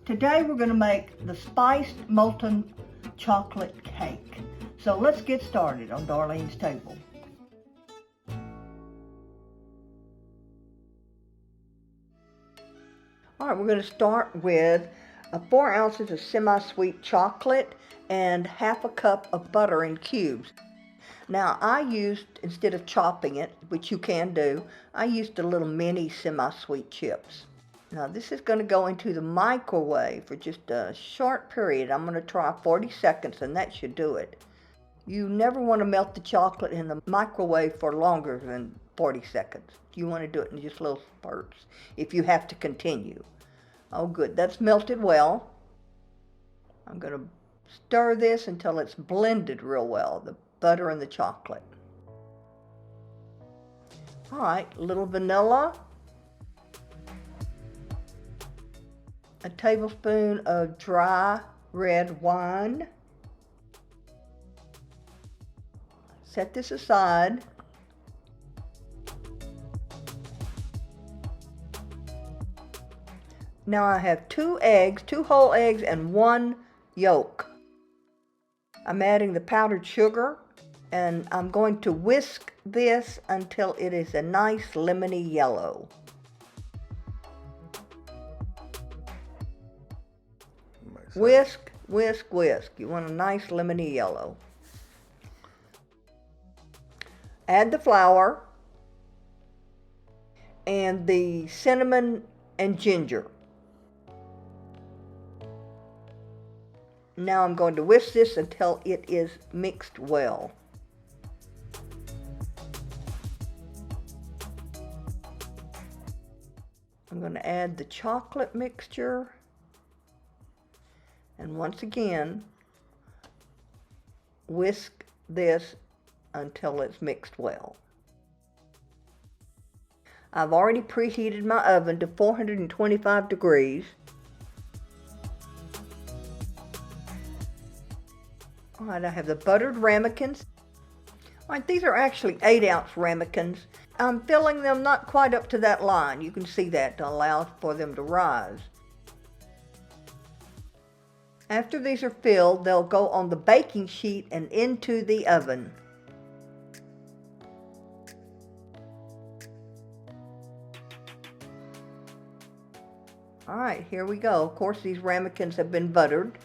Today we're going to make the spiced molten chocolate cake. So let's get started on Darlene's table. Alright, we're going to start with 4 ounces of semi-sweet chocolate and half a cup of butter in cubes. Now I used, instead of chopping it, which you can do, I used a little mini semi-sweet chips. Now this is going to go into the microwave for just a short period. I'm going to try 40 seconds and that should do it. You never want to melt the chocolate in the microwave for longer than 40 seconds. You want to do it in just little spurts if you have to continue. Oh good, that's melted well. I'm going to stir this until it's blended real well, the butter and the chocolate. Alright, a little vanilla. A tablespoon of dry red wine. Set this aside. Now I have 2 eggs, 2 whole eggs and 1 yolk. I'm adding the powdered sugar and I'm going to whisk this until it is a nice lemony yellow. Whisk, whisk, whisk. You want a nice lemony yellow. Add the flour and the cinnamon and ginger. Now I'm going to whisk this until it is mixed well. I'm going to add the chocolate mixture. And once again, whisk this until it's mixed well. I've already preheated my oven to 425 degrees. Alright, I have the buttered ramekins. Alright, these are actually 8-ounce ramekins. I'm filling them not quite up to that line. You can see that to allow for them to rise. After these are filled, they'll go on the baking sheet and into the oven. Alright, here we go. Of course, these ramekins have been buttered.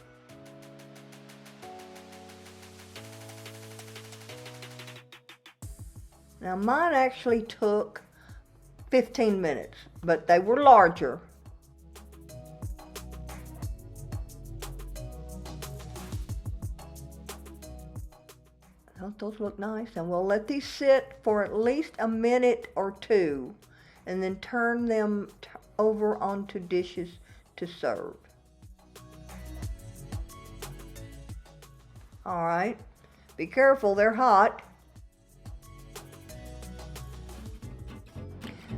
Now mine actually took 15 minutes, but they were larger. Don't those look nice? And we'll let these sit for at least a minute or 2 and then turn them over onto dishes to serve. Alright, be careful, they're hot.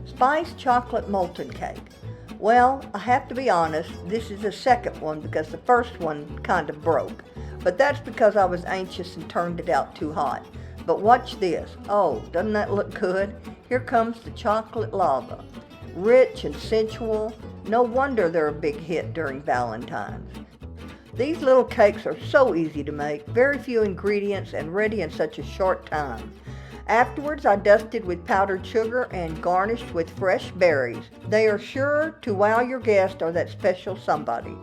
Spiced chocolate molten cake. Well, I have to be honest, this is the second one because the first one kind of broke. But that's because I was anxious and turned it out too hot. But watch this. Oh, doesn't that look good? Here comes the chocolate lava. Rich and sensual. No wonder they're a big hit during Valentine's. These little cakes are so easy to make, very few ingredients and ready in such a short time. Afterwards, I dusted with powdered sugar and garnished with fresh berries. They are sure to wow your guest or that special somebody.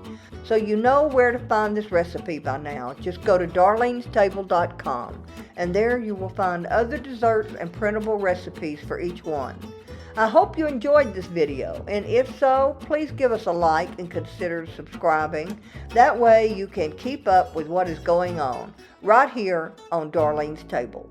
So you know where to find this recipe by now. Just go to darlenestable.com and there you will find other desserts and printable recipes for each one. I hope you enjoyed this video, and if so, please give us a like and consider subscribing. That way you can keep up with what is going on right here on Darlene's Table.